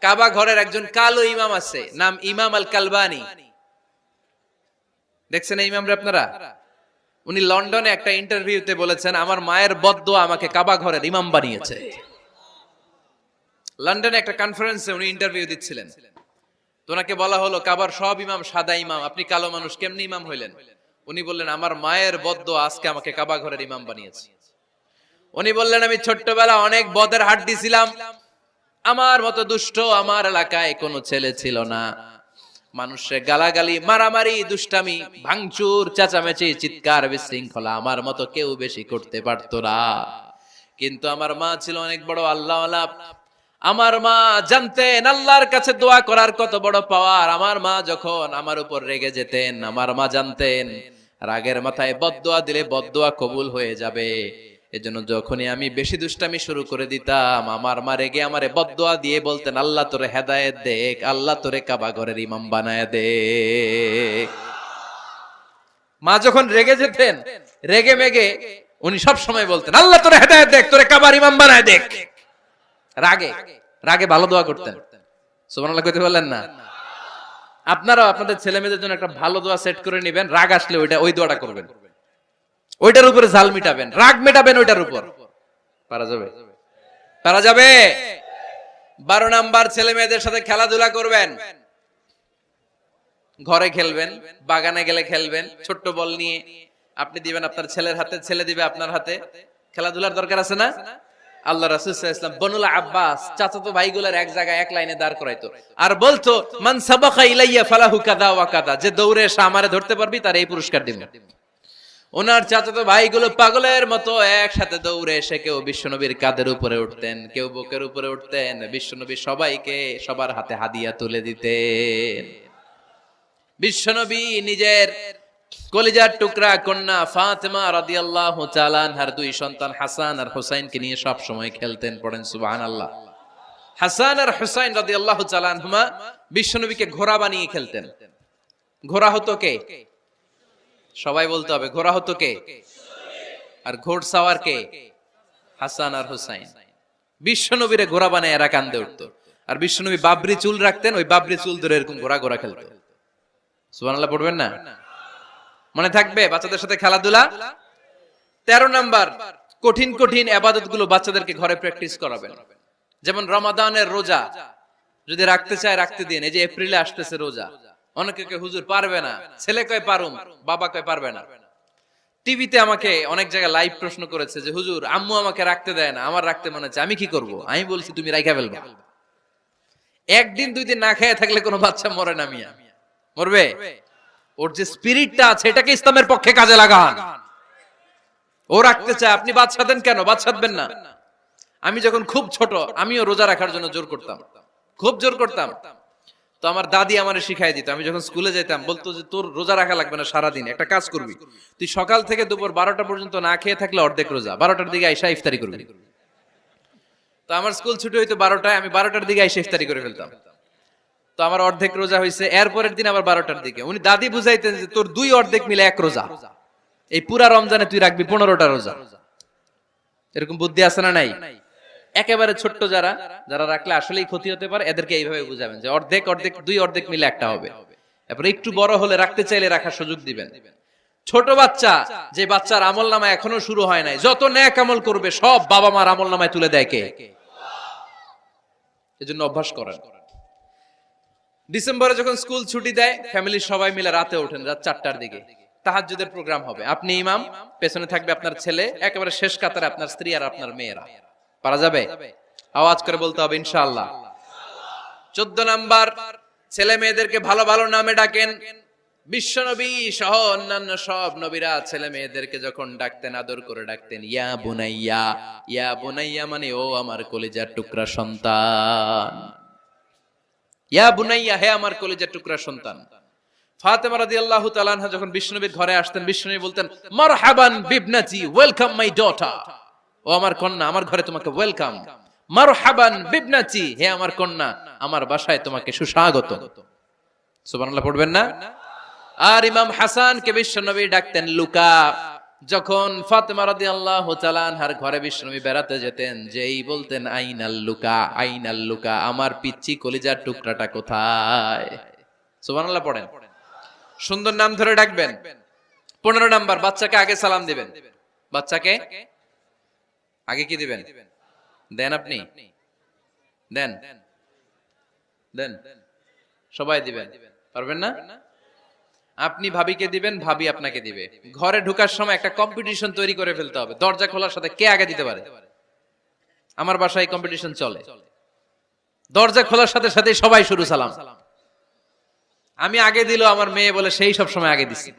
কাবা ঘরের একজন কালো ইমাম আছে, নাম ইমাম আল কালবানি। দেখছেন এই ইমামরা আপনারা? উনি লন্ডনে একটা ইন্টারভিউতে বলেছেন, আমার মায়ের বদদোয়া আমাকে কাবা ঘরের ইমাম বানিয়েছে। লন্ডনে একটা কনফারেন্সে উনি ইন্টারভিউ দিচ্ছিলেন। তো ওনাকে বলা হলো, কাবার সব ইমাম সাদা ইমাম, আপনি কালো মানুষ, কেমনি ইমাম হইলেন? উনি বললেন, আমার মায়ের বদদোয়া আজকে আমাকে কাবা ঘরের ইমাম বানিয়েছে। উনি বললেন, আমি ছোট্টবেলা অনেক বদের হাট দিছিলাম, আমার মতো দুষ্ট আমার এলাকায় কোনো ছেলে ছিল না। মানুষের গালাগালি, মারামারি, দুষ্টামি, ভাঙচুর, চেঁচামেচি, চিৎকার, বিশৃঙ্খলা আমার মতো কেউ বেশি করতে পারতো না। কিন্তু আমার মা ছিল অনেক বড় আল্লাহওয়ালা। আমার মা জানতেন আল্লাহর কাছে দোয়া করার কত বড় পাওয়ার। আমার মা যখন আমার উপর রেগে যেতেন, আমার মা জানতেন রাগের মাথায় বদদোয়া দিলে বদদোয়া কবুল হয়ে যাবে। এজন্য যখনই আমি বেশি দুষ্টামি শুরু করে দিতাম, আমার মা রেগে আমারে বদদোয়া দিয়ে বলতেন, আল্লাহ তোরে হেদায়েত দেখ, আল্লাহ তোরে কাবা ঘরের ইমাম বানায় দে। মা যখন রেগে যেতেন, রেগে মেগে উনি সব সময় বলতেন, আল্লাহ তোরে হেদায়েত দেখ, তোরে কাবার ইমাম বানায় দেখ। রাগে রাগে ভালো দোয়া করতেন। সুবহানাল্লাহ কইতে বললেন না? আপনারাও আপনাদের ছেলে মেয়েদের জন্য একটা ভালো দোয়া সেট করে নেবেন, রাগ আসলে ওই দোয়াটা করবেন, ওইটার উপরে ঝাল মিটাবেন, রাগ মেটাবেন ওইটার উপর। পারা যাবে? পারা যাবে? 12 নাম্বার, ছেলে মেয়েদের সাথে খেলাধুলা করবেন। ঘরে খেলবেন, বাগানে গেলে খেলবেন, ছোট্ট বল নিয়ে আপনি দিবেন আপনার ছেলের হাতে, ছেলে দিবে আপনার হাতে। খেলাধুলার দরকার আছে না? আল্লাহ রাসূল সাল্লাল্লাহু আলাইহি ওয়াসাল্লাম বনুল আব্বাস চাচাতো ভাইগুলোর এক জায়গায় এক লাইনে দাঁড় করাইতো আর বলতো, মান সাবাকা ইলাইয়া ফালাহু কাযা ওয়া কাযা, যে দৌড়ে এসে আমারে ধরতে পারবি তার এই পুরস্কার দিব। ওনার চাচাতো ভাইগুলো পাগলের মতো একসাথে দৌড়ে এসে কেউ বিশ্বনবীর কাঁধের উপরে উঠতেন, কেউ বুকের উপরে উঠতেন। বিশ্বনবী সবাইকে সবার হাতে হাদিয়া তুলে দিতেন। বিশ্বনবী নিজের কলিজার টুকরা কন্যা ফাতেমা রাদিয়াল্লাহু তাআলা আনহার 2 সন্তান হাসান আর হুসাইনকে নিয়ে সব সময় খেলতেন। পড়েন সুবহানাল্লাহ। হাসান আর হুসাইন রাদিয়াল্লাহু তাআলা আনহুমা বিশ্বনবীকে ঘোড়া বানিয়ে খেলতেন। ঘোড়া হতো কে? সবাই বলতে হবে, ঘোড়া হতো কে? আর ঘোড়সাওয়ার কে? হাসান আর হুসাইন। বিশ্বনবীরে ঘোড়া বানায় এরা কান্দে উঠতো। আর বিশ্বনবী বাবরি চুল রাখতেন, ওই বাবরি চুল ধরে এরকম ঘোড়া ঘোড়া খেলতো। সুবহানাল্লাহ পড়বেন না? মনে থাকবে বাচ্চাদের সাথে খেলাধুলা। 13 নাম্বার, কঠিন কঠিন ইবাদত গুলো বাচ্চাদেরকে ঘরে প্র্যাকটিস করাবেন। যেমন রমাদানের রোজা যদি রাখতে চায় রাখতে দিন। এই যে এপ্রিলে আসতেছে রোজা, অনেকে কয় হুজুর পারবে না, ছেলে কয় পারুম, বাবা কয় পারবে না। টিভিতে আমাকে অনেক জায়গায় লাইভ প্রশ্ন করেছে যে হুজুর আম্মু আমাকে রাখতে দেয় না, আমার রাখতে মনে হচ্ছে, আমি কি করব? আমি বলছি তুমি রাইখা ফেলবা। একদিন 2 দিন না খেয়ে থাকলে কোনো বাচ্চা মরে না মিয়া, মরবে? ওর যে স্পিরিটটা আছে এটাকে ইসলামের পক্ষে কাজে লাগান। ও রাখতে চায়, আপনি বাচ্চা দেন কেন? বাচ্চা দেবেন না। আমি যখন খুব ছোট আমিও রোজা রাখার জন্য জোর করতাম, খুব জোর করতাম। তো আমার দাদি আমারে শিখাই দিত। আমি যখন স্কুলে যেতাম বলতো যে তোর রোজা রাখা লাগবে না, সারাদিন একটা কাজ করবি, তুই সকাল থেকে দুপুর 12টা পর্যন্ত না খেয়ে থাকলে অর্ধেক রোজা, 12টার দিকে আইসা ইফতারি করবি। তো আমার স্কুল ছুটি হইতো 12টায়, আমি 12টার দিকে আইসা ইফতারি করে ফেলতাম। তো আমার অর্ধেক রোজা হয়েছে। এরপরের দিন আবার 12টার দিকে উনি দাদি বুঝাইতেন যে তোর 2 অর্ধেক মিলে 1 রোজা, এই পুরা রমজানে তুই রাখবি 15টা রোজা। এরকম বুদ্ধি আছে না নাই? একেবারে ছোট্ট যারা যারা রাখলে আসলেই ক্ষতি হতে পারে, এদেরকে এইভাবে বুঝাবেন যে অর্ধেক অর্ধেক 2 অর্ধেক মিলে একটা হবে। এরপর একটু বড় হলে রাখতে চাইলে রাখার সুযোগ দিবেন। ছোট বাচ্চা, যে বাচ্চার আমলনামা এখনো শুরু হয় নাই, যত নেক আমল করবে সব বাবা মার আমলনামায় তুলে দেয় কে? এজন্য অভ্যাস করেন। ডিসেম্বরে যখন স্কুল ছুটি দেয় ফ্যামিলির সবাই মিলে রাতে ওঠেন, রাত 4টার দিকে তাহাজ্জুদের প্রোগ্রাম হবে। আপনি ইমাম, পেছনে থাকবে আপনার ছেলে, একেবারে শেষ কাতারে আপনার স্ত্রী আর আপনার মেয়েরা। পারা যাবে? আওয়াজ করে বলতে হবে ইনশাআল্লাহ। 14 নাম্বার, ছেলে মেয়েদেরকে ভালো ভালো নামে ডাকেন। বিশ্বনবী সহ অন্যান্য সব নবীরা ছেলে মেয়েদেরকে যখন ডাকতেন আদর করে ডাকতেন ইয়া বুনাইয়া। ইয়া বুনাইয়া মানে ও আমার কলিজার টুকরা সন্তান। ইয়া বুনাইয়া, হে আমার কলিজার টুকরা সন্তান। ফাতেমা রাদিয়াল্লাহু তাআলা আনহা যখন বিশ্বনবীর ঘরে আসতেন, বিশ্বনবী বলতেন মারহাবান বিবনাতি, ওয়েলকাম মাই ডটার। ও আমার কন্যা, আমার ঘরে তোমাকে ওয়েলকাম। মারহাবান বিবনাতি, হে আমার কন্যা, আমার বাসায় তোমাকে সুস্বাগত। সুবহানাল্লাহ পড়বেন না? আর ইমাম হাসানকে বিশ্বনবী ডাকতেন লুকা। যখন ফাতেমা রাদিয়াল্লাহু তাআলা আনহার ঘরে বিশ্বনবী বেড়াতে যেতেন, যেই বলতেন আইনাল লুকা, আইনাল লুকা, আমার পিচ্চি কলিজার টুকরাটা কোথায়? সুবহানাল্লাহ পড়েন। সুন্দর নাম ধরে ডাকবেন। 15 নাম্বার, বাচ্চাকে আগে সালাম দিবেন। বাচ্চাকে আগে কি দিবেন? দেন আপনি? দেন দেন সবাই দিবেন, পারবেন না? আপনি ভাবিকে দিবেন, ভাবি আপনাকে দিবে। ঘরে ঢোকার সময় একটা কম্পিটিশন তৈরি করে ফেলতে হবে, দরজা খোলার সাথে কে আগে দিতে পারে। আমার বাসায় কম্পিটিশন চলে, দরজা খোলার সাথে সাথে সবাই শুরু সালাম। আমি আগে দিল আমার মেয়ে বলে সেই সব সময় আগে দিছি।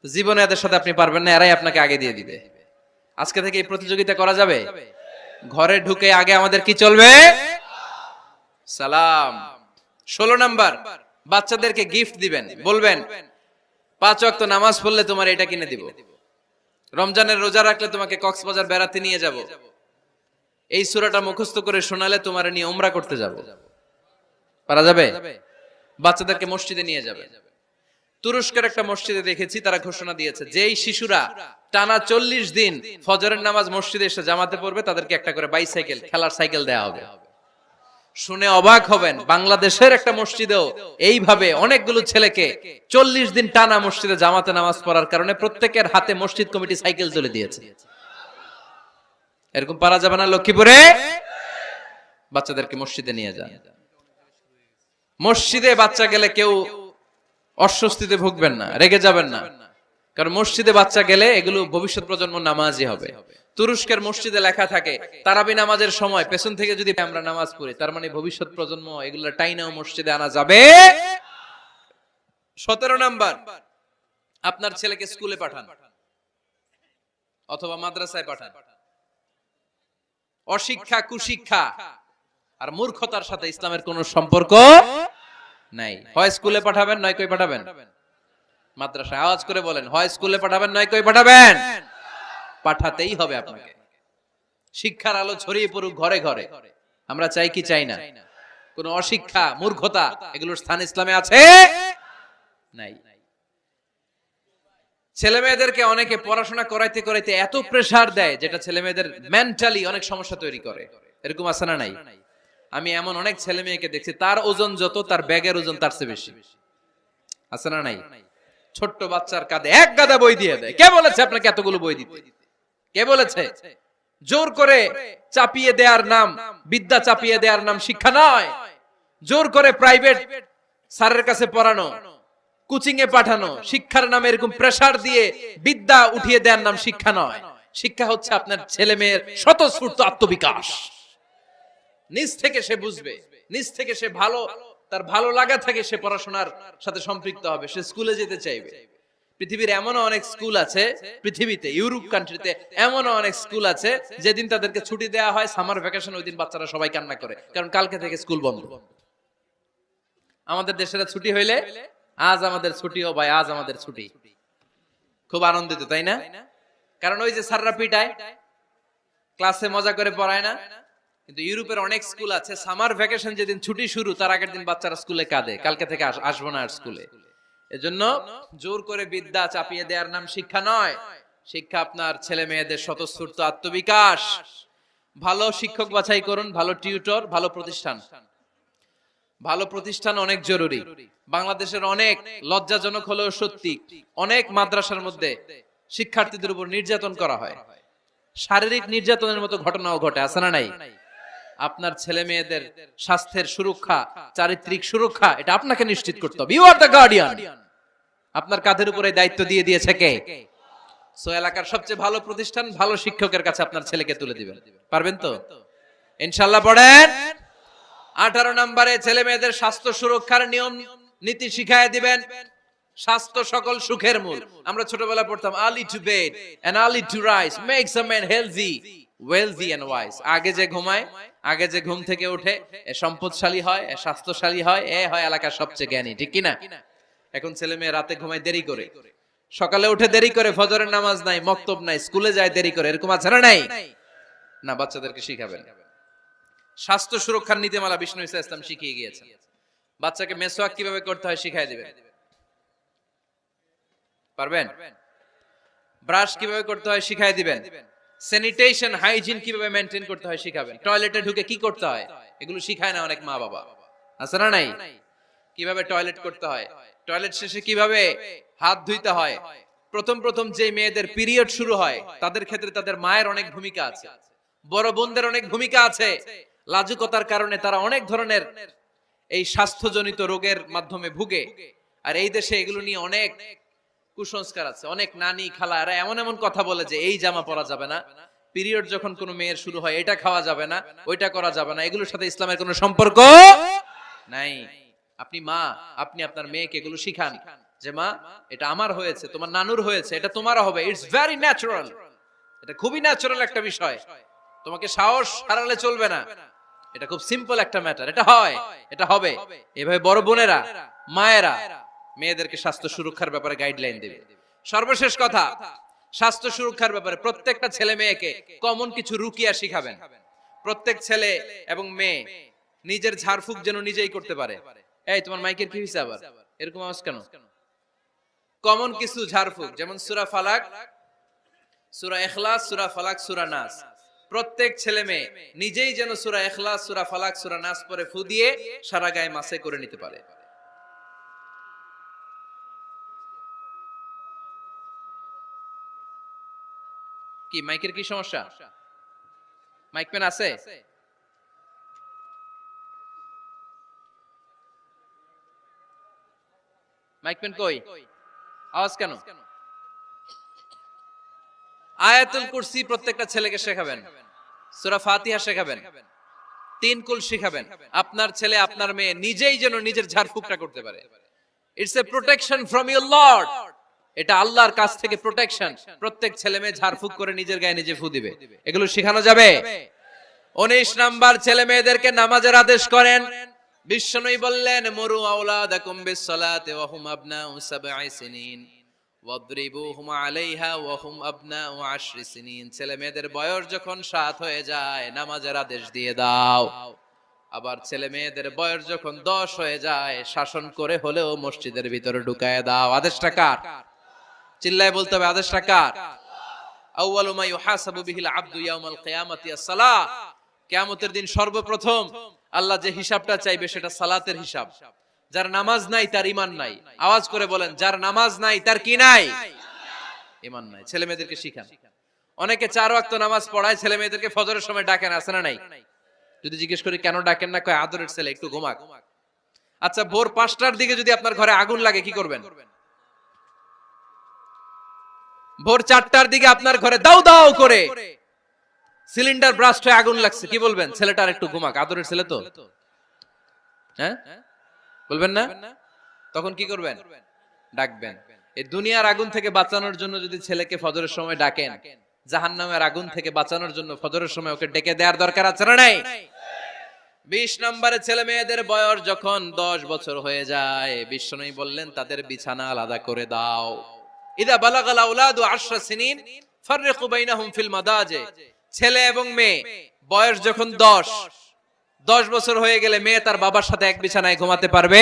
জীবনে এদের সাথে আপনি পারবেন না, এরাই আপনাকে আগে দিয়ে দিবে। আজকে থেকে এই প্রতিযোগিতা করা যাবে। ঘরে ঢুকে আগে আমাদের কি চলবে? সালাম। 16 নাম্বার, বাচ্চাদেরকে গিফট দিবেন। বলবেন 5 ওয়াক্ত নামাজ পড়লে তোমার এটা কিনে দিব, রমজানের রোজা রাখলে তোমাকে কক্সবাজার বেড়াতে নিয়ে যাব, এই সূরাটা মুখস্থ করে শোনালে তোমার নিয়ে উমরা করতে যাব। পারা যাবে? বাচ্চাদেরকে মসজিদে নিয়ে যাবে। তুরস্কের একটা মসজিদে দেখেছি, তারা ঘোষণা দিয়েছে যেই শিশুরা টানা 40 দিন ফজরের নামাজ মসজিদে এসে জামাতে পড়বে, তাদেরকে একটা করে বাইসাইকেল, খেলার সাইকেল দেয়া হবে। শুনে অবাক হবেন, বাংলাদেশের একটা মসজিদেও এইভাবে অনেকগুলো ছেলেকে 40 দিন টানা মসজিদে জামাতে নামাজ পড়ার কারণে প্রত্যেকের হাতে মসজিদ কমিটি সাইকেল তুলে দিয়েছে। এরকম পারা যাবে না? লক্ষ্মীপুরে বাচ্চাদেরকে মসজিদে নিয়ে যান। মসজিদে বাচ্চা গেলে কেউ অস্বস্তিতে ভুগবেন না, রেগে যাবেন না, কারণ মসজিদে বাচ্চা গেলে এগুলো ভবিষ্যৎ প্রজন্ম নামাজি হবে। তুরস্কের মসজিদে লেখা থাকে তারাবি নামাজের সময় পেছন থেকে যদি আমরা নামাজ পড়ি, তার মানে ভবিষ্যৎ প্রজন্ম এগুলো টাইনাও মসজিদে আনা যাবে। 17 নাম্বার, আপনার ছেলেকে স্কুলে পাঠান অথবা মাদ্রাসায় পাঠান। অশিক্ষা, কুশিক্ষা আর মূর্খতার সাথে ইসলামের কোনো সম্পর্ক নাই। হয় স্কুলে পাঠাবেন, নয় কই পাঠাবেন মাদ্রাসায়। আওয়াজ করে বলেন, হয় স্কুলে পাঠাবেন, নয় কই পাঠাবেন। পাঠাতেই হবে আপনাকে। শিক্ষার আলো ছড়িয়ে পড়ুক ঘরে ঘরে, আমরা চাই কি চাই না? কোন অশিক্ষা, মূর্খতা এগুলোর স্থান ইসলামে আছে নাই। ছেলে মেয়েদেরকে অনেকে পড়াশোনা করাইতে করাইতে এত প্রেসার দেয়, যেটা ছেলে মেয়েদের মেন্টালি অনেক সমস্যা তৈরি করে। এরকম আছে না নাই? আমি এমন অনেক ছেলে মেয়েকে দেখছি, তার ওজন যত, তার ব্যাগের ওজন তার চেয়ে বেশি। আছে না নাই? ছোট্ট বাচ্চার কাঁধে এক গাদা বই দিয়ে দেয়। কে বলেছে আপনাকে এতগুলো বই দিতে? কে বলেছে? জোর করে চাপিয়ে দেওয়ার নাম বিদ্যা, চাপিয়ে দেওয়ার নাম শিক্ষা নয়। জোর করে প্রাইভেট স্যারের কাছে পড়ানো, কোচিং এ পাঠানো, শিক্ষার নামে এরকম প্রেসার দিয়ে বিদ্যা উঠিয়ে দেওয়ার নাম শিক্ষা নয়। শিক্ষা হচ্ছে আপনার ছেলে মেয়ের স্বতঃস্ফূর্ত আত্মবিকাশ। নিজ থেকে সে বুঝবে, নিজ থেকে সে ভালো, তার ভালো লাগা থেকে সে পড়াশোনার সাথে সম্পৃক্ত হবে, সে স্কুলে যেতে চাইবে। পৃথিবীর এমনও অনেক স্কুল আছে, পৃথিবীতে ইউরোপ কান্ট্রিতে এমনও অনেক স্কুল আছে, যেদিন তাদেরকে ছুটি দেওয়া হয় সামার ভ্যাকেশন, ওই দিন বাচ্চারা সবাই কান্না করে, কারণ কালকে থেকে স্কুল বন্ধ। আমাদের দেশের ছুটি হইলে আজ আমাদের ছুটি, ও ভাই আজ আমাদের ছুটি, খুব আনন্দিত, তাই না? কারণ ওই যে স্যাররা পিটায়, ক্লাসে মজা করে পড়ায় না। কিন্তু ইউরোপের অনেক স্কুল আছে, সামার ভ্যাকেশন যেদিন ছুটি শুরু, তার আগের দিন বাচ্চারা স্কুলে কাঁদে, কালকে থেকে আসবো না আর স্কুলে। এজন্য জোর করে বিদ্যা চাপিয়ে দেওয়ার নাম শিক্ষা নয়। শিক্ষা আপনার ছেলে মেয়েদের স্বতঃস্ফূর্ত আত্মবিকাশ। ভালো শিক্ষক বাছাই করুন, ভালো টিউটর, ভালো প্রতিষ্ঠান। ভালো প্রতিষ্ঠান অনেক জরুরি। বাংলাদেশের অনেক, লজ্জাজনক হলেও সত্যি, অনেক মাদ্রাসার মধ্যে শিক্ষার্থীদের উপর নির্যাতন করা হয়, শারীরিক নির্যাতনের মতো ঘটনাও ঘটে। আছে না নাই? আপনার ছেলে মেয়েদের স্বাস্থ্যের সুরক্ষা, চারিত্রিক সুরক্ষা, এটা আপনাকে নিশ্চিত করতে হবে। You are the guardian. আপনার কাঁধের উপরে দায়িত্ব দিয়ে দিয়েছে কে? সো এলাকার সবচেয়ে ভালো প্রতিষ্ঠান, ভালো শিক্ষকের কাছে আপনার ছেলেকে তুলে দিবেন। পারবেন তো ইনশাআল্লাহ? পড়েন। 18 নম্বরে ছেলে মেয়েদের স্বাস্থ্য সুরক্ষার নিয়ম নীতি শিখায় দিবেন। স্বাস্থ্য সকল সুখের মূল। আমরা ছোটবেলা পড়তাম early to bed and early to rise makes a man healthy, wealthy and wise. আগে যে ঘুমায়, আগে যে ঘুম থেকে ওঠে, এ সম্পদশালী হয়, এ স্বাস্থ্যশালী হয়, এ হয় এলাকার সবচেয়ে জ্ঞানী। ঠিক কি না? এখন ছেলে মেয়ে রাতে ঘুমায় দেরি করে, সকালে উঠে দেরি করে, ফজরের নামাজ নাই, মক্তব নাই, স্কুলে যায় দেরি করে। এরকম আছে না নাই? না, বাচ্চাদেরকে শিখাবেন। স্বাস্থ্য সুরক্ষার নীতিমালা বিষ্ণু ইসা ইসলাম শিখিয়ে গিয়েছেন। বাচ্চাকে মেসওয়াক কিভাবে করতে হয় শিখাই দিবেন। পারবেন? ব্রাশ কিভাবে করতে হয় শিখাই দিবেন, স্যানিটেশন হাইজিন কিভাবে মেইনটেইন করতে হয় শিখাবেন, টয়লেটে ঢুকে কি করতে হয় এগুলো শিখায় না অনেক মা বাবা, আছে না নাই? কিভাবে টয়লেট করতে হয়, টয়লেট শেষে কিভাবে হাত ধুইতে হয়। প্রথম প্রথম যে মেয়েদের পিরিয়ড শুরু হয় তাদের ক্ষেত্রে তাদের মায়ের অনেক ভূমিকা আছে, বড় বোনদের অনেক ভূমিকা আছে। লাজুকতার কারণে তারা অনেক ধরনের এই স্বাস্থ্যজনিত রোগের মাধ্যমে ভুগে। আর এই দেশে এগুলো নিয়ে অনেক কুসংস্কার আছে, অনেক নানি খালা এরা এমন এমন কথা বলে যে এই জামা পরা যাবে না, পিরিয়ড যখন কোনো মেয়ের শুরু হয় এটা খাওয়া যাবে না, ওইটা করা যাবে না, এগুলোর সাথে ইসলামের কোনো সম্পর্ক নাই। আপনি মা, আপনি আপনার মেয়েকে এগুলো শিখান যে মা এটা আমার হয়েছে, তোমার নানুর হয়েছে, এটা তোমারও হবে, ইটস ভেরি ন্যাচারাল, এটা খুবই ন্যাচারাল একটা বিষয়, তোমাকে সাহস হারালে চলবে না, এটা খুব সিম্পল একটা ম্যাটার, এটা হয়, এটা হবে। এভাবে বড় বোনেরা মায়েরা মেয়েদেরকে স্বাস্থ্য সুরক্ষার ব্যাপারে গাইডলাইন দেবে। সর্বশেষ কথা, স্বাস্থ্য সুরক্ষার ব্যাপারে প্রত্যেকটা ছেলে মেয়েকে কমন কিছু রুকিয়া শিখাবেন। প্রত্যেক ছেলে এবং মেয়ে নিজের ঝাড়ফুঁক যেন নিজেই করতে পারে। এই তোমার মাইকের কি হইছে আবার এরকম আওয়াজ কেন? কমন কিছু ঝাড়ফুঁক, যেমন সূরা ফালাক, সূরা ইখলাস, সূরা ফালাক, সূরা নাস, প্রত্যেক ছেলে মেয়ে নিজেই যেন সূরা ইখলাস, সূরা ফালাক, সূরা নাস পরে ফু দিয়ে সারা গায়ে মাসে করে নিতে পারে। কি মাইকের কি সমস্যা? মাইক পেন আছে? মাইক পেন কই? আওয়াজ কেন? আয়াতুল কুরসি প্রত্যেকটা ছেলেকে শেখাবেন, সূরা ফাতিহা শেখাবেন, তিন কুল শেখাবেন। আপনার ছেলে আপনার মেয়ে নিজেই যেন নিজের ঝাড়ফুঁকটা করতে পারে। It's a protection from your Lord, এটা আল্লাহর কাছ থেকে প্রোটেকশন। প্রত্যেক ছেলে মেয়ে ঝাড়ফুঁক করে নিজের গায়ে নিজে ফু দিবে, এগুলো শেখানো যাবে। 19 নাম্বার, ছেলে মেয়েদেরকে নামাজের আদেশ করেন। বিশ্বনবী বললেন মুরু আওলাদাকুম বিসসালাতি ওয়া হুম আবনাউ সাবঈ সিনিন ওয়াদরিবুহুম আলাইহা ওয়া হুম আবনাউ 10 সিনিন। ছেলে মেয়েদের বয়স যখন 7 হয়ে যায় নামাজের আদেশ দিয়ে দাও। আবার ছেলে মেয়েদের বয়স যখন 10 হয়ে যায় শাসন করে হলেও মসজিদের ভিতরে ঢুকায় দাও। আদেশটা কার? চিল্লায় বলতে হবে আদেশটা কার? আউয়ালু মা ইউহাসাবু বিহিল আবদু ইয়াউমাল কিয়ামাতি আস-সালাহ। কিয়ামতের দিন সর্বপ্রথম আল্লাহ যে হিসাবটা চাইবে সেটা সালাতের হিসাব। যার নামাজ নাই তার ঈমান নাই। আওয়াজ করে বলেন, যার নামাজ নাই তার কি নাই? ঈমান নাই। ছেলে মেয়েদেরকে শিখান। অনেকে 4 ওয়াক্ত নামাজ পড়ায়, ছেলে মেয়েদেরকে ফজরের সময় ডাকেন, আছে না নাই? যদি জিজ্ঞেস করি কেন ডাকেন না, কয় আদরের ছেলে একটু ঘুমাক। আচ্ছা, ভোর 5টার দিকে যদি আপনার ঘরে আগুন লাগে কি করবেন? ভোর 4টার দিকে আপনার ঘরে দাউ দাউ করে সিলিন্ডার ব্রাস্ট হয়ে আগুন লাগছে, কি বলবেন? ছেলেটার একটু ঘুমাক, আদরের ছেলে তো, হ্যাঁ বলবেন না? তখন কি করবেন? ডাকবেন। এই দুনিয়ার আগুন থেকে বাঁচানোর জন্য যদি ছেলেকে ফজরের সময় ডাকেন, জাহান্নামের আগুন থেকে বাঁচানোর জন্য ফজরের সময় ওকে ডেকে দেওয়ার দরকার আছে না নাই? 20 নম্বরে, ছেলে মেয়েদের বয়স যখন 10 বছর হয়ে যায় বিশ্বনবী বললেন তাদের বিছানা আলাদা করে দাও। ইদা বালাগাল আওলাদু 10 সিনিন ফাররিকু বাইনাহুম ফিল মাদাজি। ছেলে এবং মেয়ে বয়স যখন 10 বছর হয়ে গেলে মেয়ে তার বাবার সাথে এক বিছানায় ঘুমাতে পারবে,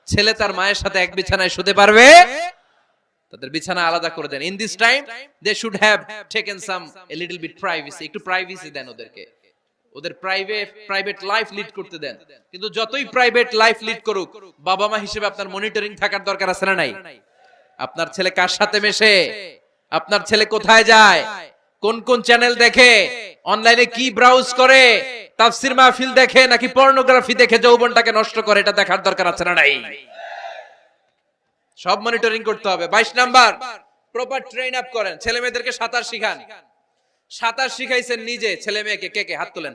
ছেলে তার মায়ের সাথে এক বিছানায় শুতে পারবে। তাদের বিছানা আলাদা করে দেন। In this time they should have taken some a little bit privacy, একটু প্রাইভেসি দেন ওদেরকে, ওদের প্রাইভেট লাইফ লিড করতে দেন। কিন্তু যতই প্রাইভেট লাইফ লিড করুক, বাবা মা হিসেবে আপনার মনিটরিং থাকার দরকার আছে না নাই? আপনার ছেলে কার সাথে মেশে, আপনার ছেলে কোথায় যায়, কোন কোন চ্যানেল দেখে, অনলাইনে কি ব্রাউজ করে, তাফসীর মাহফিল দেখে নাকি পর্নোগ্রাফি দেখে যৌবনটাকে নষ্ট করে, এটা দেখার দরকার আছে না নাই? সব মনিটরিং করতে হবে। 22 নাম্বার, প্রপার ট্রেন আপ করেন। ছেলে মেয়েদেরকে সাঁতার শিখান। সাঁতার শিখাইছেন নিজে ছেলে মেয়েকে? কে কে হাত তোলেন?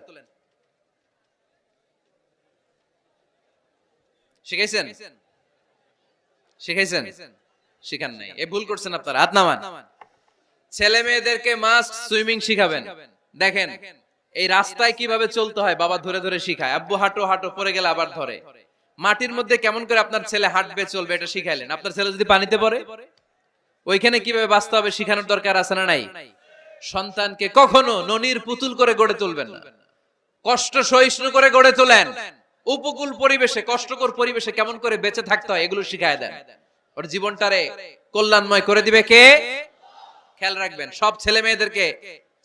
শিখাইছেন? শিখাইছেন? শিখান নাই, এ ভুল করছেন আপনারা, হাত নামান। ছেলে মেয়েদেরকে মাস্ট সুইমিং শিখাবেন। দেখেন এই রাস্তায় কিভাবে চলতে হয় বাবা ধরে ধরে শিখায়। আব্বু হাঁটো হাঁটো, পড়ে গেলে আবার ধরে। মাটির মধ্যে কেমন করে আপনার ছেলে হাঁটবে চলবে এটা শিখাইলেন। আপনার ছেলে যদি পানিতে পড়ে ওইখানে কিভাবে বাঁচতে হবে শিখানোর দরকার আছে না নাই? সন্তানকে কখনো ননির পুতুল করে গড়ে তুলবেন না, কষ্ট সহিষ্ণু করে গড়ে তোলেন। উপকূল পরিবেশে, কষ্টকর পরিবেশে কেমন করে বেঁচে থাকতে হয় এগুলো শিখায় দেন। ওর জীবনটারে কল্যাণময় করে দিবে কে? খেয়াল রাখবেন, সব ছেলে মেয়েদেরকে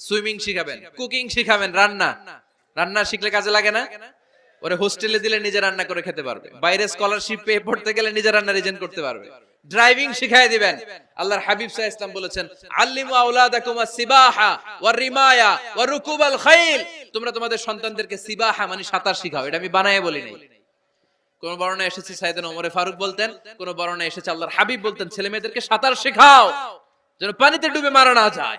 সুইমিং শিখাবেন, কুকিং শিখাবেন, রান্না শিখলে কাজে লাগে না? ওরে হোস্টেলে দিলে নিজে রান্না করে খেতে পারবে, বাইরে স্কলারশিপ পেয়ে পড়তে গেলে নিজে রান্না রিজেন করতে পারবে। ড্রাইভিং শিখায় দিবেন। আল্লাহর হাবিব সাল্লাল্লাহু আলাইহি ওয়াসাল্লাম বলেছেন, আল্লিমু আওলাদাকুম আস-সিবাহা ওয়ার রিমায়া ওয়া রুকুবাল খাইল। তোমরা তোমাদের সন্তানদেরকে সিবাহা মানে সাঁতার শিখাও। এটা আমি বানায়ে বলি নাই। কোন বর্ণনায় এসেছে সাইয়েদনা ওমর ফারুক বলতেন, কোন বর্ণনায় এসেছে আল্লাহর হাবিব বলতেন, ছেলে মেয়েদেরকে সাঁতার শেখাও যেন পানিতে ডুবে মারা না যায়।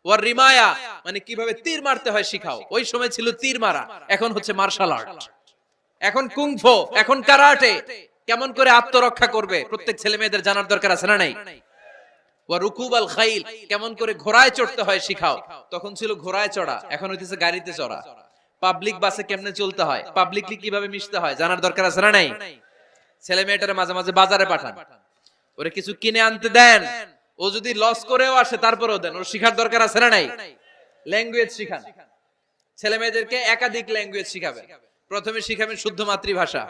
ওয়ার রিমায়া মানে কিভাবে তীর মারতে হয় শিখাও। ওই সময় ছিল তীর মারা, এখন হচ্ছে মার্শাল আর্ট, এখন কুংফু, এখন কারাটে। কেমন করে আত্মরক্ষা করবে প্রত্যেক ছেলে মেয়েদের জানার দরকার আছে না নাই? ওয়া রুকুবাল খাইল, কেমন করে ঘোড়ায় চড়তে হয় শিখাও। তখন ছিল ঘোড়ায় চড়া, এখন হইতেছে গাড়িতে চড়া। পাবলিক বাসে কেমনে চলতে হয়, পাবলিকলি কিভাবে মিশতে হয় জানার দরকার আছে না নাই? ছেলে মেয়েটারে মাঝে মাঝে বাজারে পাঠান, ওরে কিছু কিনে আনতে দেন। ও যদি লস করেও আসে তারপরেও দেন, ওর শিখার দরকার আছে না নাই? ল্যাঙ্গুয়েজ শিখান, ছেলে মেয়েদেরকে একাধিক ল্যাঙ্গুয়েজ শিখাবেন। প্রথমে শিখাবেন শুদ্ধ মাতৃভাষা,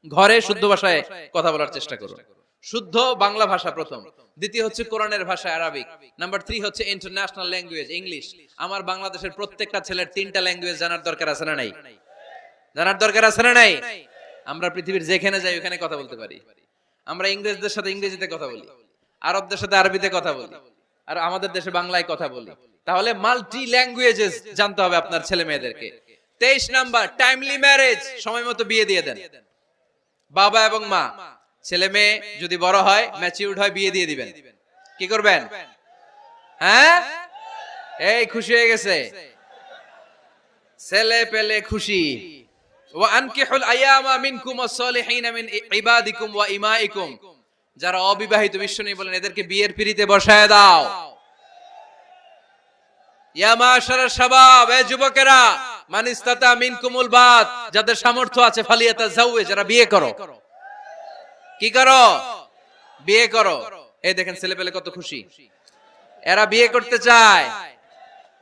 ঘরে শুদ্ধ ভাষায় কথা বলার চেষ্টা করুন। শুদ্ধ বাংলা ভাষা প্রথম, দ্বিতীয় হচ্ছে কোরআনের ভাষা আরবিক, নাম্বার 3 হচ্ছে ইন্টারন্যাশনাল ল্যাঙ্গুয়েজ ইংলিশ। আমার বাংলাদেশের প্রত্যেকটা ছেলের 3টা ল্যাঙ্গুয়েজ জানার দরকার আছে না নাই? জানার দরকার আছে না নাই? আমরা পৃথিবীর যেখানে যাই ওখানে কথা বলতে পারি। আমরা ইংরেজদের সাথে ইংরেজিতে কথা বলি, আরবদের সাথে আরবিতে কথা বলি, আর আমাদের দেশে বাংলায় কথা বলি। তাহলে মাল্টি ল্যাঙ্গুয়েজেস জানতে হবে আপনার ছেলে মেয়েদেরকে। 23 নাম্বার, টাইমলি ম্যারেজ, সময় মতো বিয়ে দিয়ে দেন। বাবা এবং মা, ছেলে মেয়ে যদি বড় হয়, ম্যাচিউরড হয়, বিয়ে দিয়ে দিবেন। কি করবেন? হ্যাঁ, এই খুশি হয়ে গেছে, ছেলে পেলে খুশি। ওয়া আনকিহুল আয়ামা মিনকুম ওয়াস-সালিহিনা মিন ইবাদিকুম ওয়া ইমাইকুম, যারা অবিবাহিত বিশ্বনবী বলেন এদেরকে বিয়ের পিঁড়িতে বসায় দাও। ইয়া মাশারাশ শাবাব, এ যুবকেরা, মান ইসতাতা মিনকুমুল বাত, যাদের সামর্থ্য আছে, ফালিয়াতাযাওয়াজ, যারা বিয়ে করো। কি করো? বিয়ে করো। এই দেখেন ছেলে পেলে কত খুশি, এরা বিয়ে করতে চায়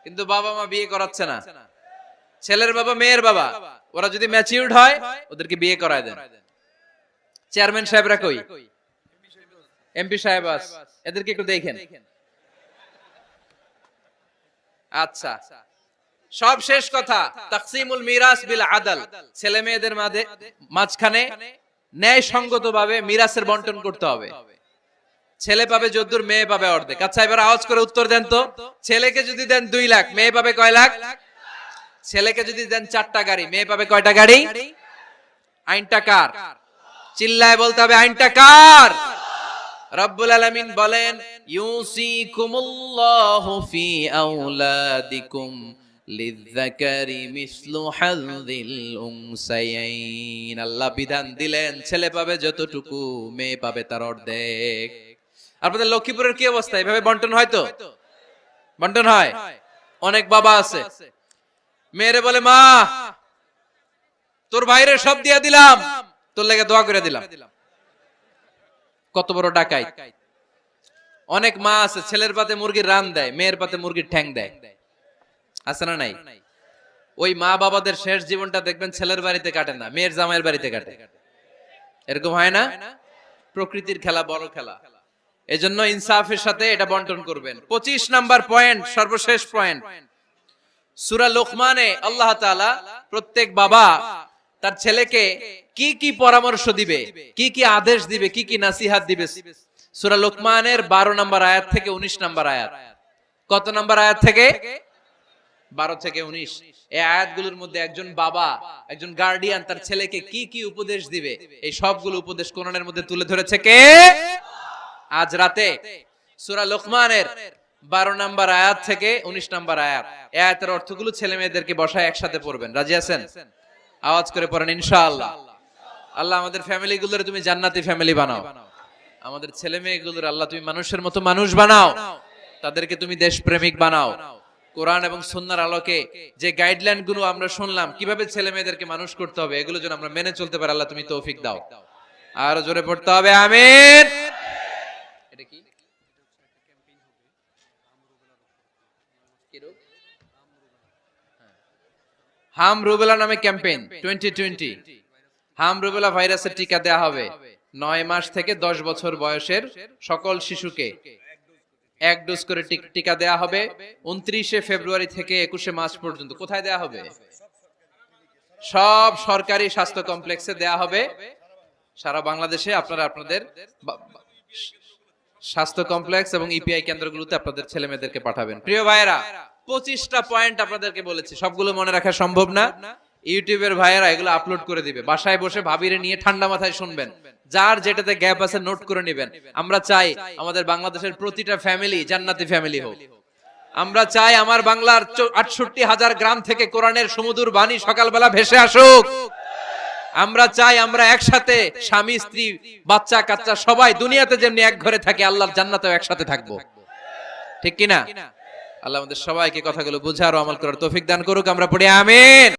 কিন্তু বাবা মা বিয়ে করাচ্ছে না। ছেলের বাবা মেয়ের বাবা, ওরা যদি ম্যাচিউরড হয় ওদেরকে বিয়ে করায় দেন। চেয়ারম্যান সাহেবরা কই? এমপি সাহেব আস, এদেরকে একটু দেখেন। আচ্ছা, সব শেষ কথা, তাকসিমুল মিরাস বিল আদল, ছেলে মেয়েদের মাঝখানে ন্যায় সঙ্গত ভাবে মিরাসের বন্টন করতে হবে। ছেলে পাবে যদ্দুর, মেয়ে পাবে অর্ধেক। আচ্ছা এবার আওয়াজ করে উত্তর দেন তো, ছেলেকে যদি দেন 2 লাখ, মেয়ে পাবে কয় লাখ? ছেলেকে যদি দেন 4টা গাড়ি, মেয়ে পাবে কয়টা গাড়ি? আইনটা কার? চিল্লায় বলতে হবে, আইনটা কার? রব্বুল আলামিন বলেন, ইউসিকুমুল্লাহু ফি আওলাদিকুম লিযযাকারি মিসলু হাযযিল উনসায়াইন। আল্লাহ বিধান দিলেন ছেলে পাবে যতটুকু, মেয়ে পাবে তার অর্ধেক। আপনাদের লক্ষ্মীপুরের কি অবস্থা? এভাবে বন্টন হয় তো? বন্টন হয়? অনেক বাবা আছে, মেয়েরে বলে, মা তোর ভাইরে সব দিয়া দিলাম, তোর লেগে দোয়া করে দিলাম। কত বড় ডাকাই! অনেক মা আছে ছেলের পাতে মুরগির রান দেয়, মেয়ের পাতে মুরগির ঠ্যাং দেয়। আছে না নাই? ওই মা বাবাদের শেষ জীবনটা দেখবেন ছেলের বাড়িতে কাটে না, মেয়ের জামাইয়ের বাড়িতে কাটে। এরকম হয় না? প্রকৃতির খেলা বড় খেলা, এজন্য ইনসাফের সাথে এটা বন্টন করবেন। 25 নাম্বার পয়েন্ট, সর্বশেষ পয়েন্ট, সূরা লোকমানে আল্লাহ তাআলা প্রত্যেক বাবা তার ছেলেকে কি কি পরামর্শ দিবে, কি কি আদেশ দিবে, কি কি নাসিহাত দিবে, সূরা লোকমানের 12 নম্বর আয়াত থেকে 19 নম্বর আয়াত। কত নম্বর আয়াত থেকে? 12 থেকে 19। এই আয়াতগুলোর মধ্যে একজন বাবা, একজন গার্ডিয়ান তার ছেলেকে কি কি উপদেশ দিবে, এই সবগুলো উপদেশ কোরআনের মধ্যে তুলে ধরেছে কে? আজ রাতে সূরা লোকমানের 12 নম্বর আয়াত থেকে 19 নম্বর আয়াত, এই আয়াতের অর্থগুলো ছেলে মেয়েদেরকে বসায় একসাথে পড়বেন। রাজি আছেন? আওয়াজ করে পড়েন ইনশাআল্লাহ। আল্লাহ আমাদের ফ্যামিলি গুলোরে তুমি জান্নাতি ফ্যামিলি বানাও, আমাদের ছেলে মেয়েগুলোর আল্লাহ তুমি মানুষের মতো মানুষ বানাও, তাদেরকে তুমি দেশপ্রেমিক বানাও। কোরআন এবং সুন্নাহর আলোকে যে গাইডলাইন গুলো আমরা শুনলাম কিভাবে ছেলে মেয়েদেরকে মানুষ করতে হবে, এগুলো যেন আমরা মেনে চলতে পারি, আল্লাহ তুমি তৌফিক দাও। আর জোরে পড়তে হবে আমিন। এটা কি? হাম রুবেলা নামে ক্যাম্পেইন 2020। হাম রুবেলা ভাইরাসের টিকা দেয়া হবে 9 মাস থেকে 10 বছর বয়সের সকল শিশুকে। এক ডোজ করে টিকা দেয়া হবে 29শে ফেব্রুয়ারি থেকে 21শে মার্চ পর্যন্ত। কোথায় দেয়া হবে? সব সরকারি স্বাস্থ্য কমপ্লেক্সে দেয়া হবে সারা বাংলাদেশে। আপনারা আপনাদের স্বাস্থ্য কমপ্লেক্স এবং ইপিআই কেন্দ্রগুলোতে আপনাদের ছেলে মেয়েদেরকে পাঠাবেন। প্রিয় ভাইয়েরা, 25টা পয়েন্ট আপনাদেরকে বলেছি, সবগুলো মনে রাখা সম্ভব না। ইউটিউবের ভাইয়েরা এগুলো আপলোড করে দিবে, বাসায় বসে ভাবিরে নিয়ে ঠান্ডা মাথায় শুনবেন, যার যেটাতে গ্যাপ আছে নোট করে নেবেন। আমরা চাই আমাদের বাংলাদেশের প্রতিটা ফ্যামিলি জান্নাতি ফ্যামিলি হোক। আমরা চাই আমার বাংলার 68,000 গ্রাম থেকে কোরআনের সুমধুর বাণী সকালবেলা ভেসে আসুক। আমরা চাই আমরা একসাথে স্বামী স্ত্রী বাচ্চা কাচ্চা সবাই দুনিয়াতে যেমনি এক ঘরে থাকে, আল্লাহর জান্নাতেও একসাথে থাকবো, ঠিক কিনা? আল্লাহ আমাদের সবাইকে কথাগুলো বুঝার ও আমল করার তৌফিক দান করুক। আমরা পড়ি আমিন।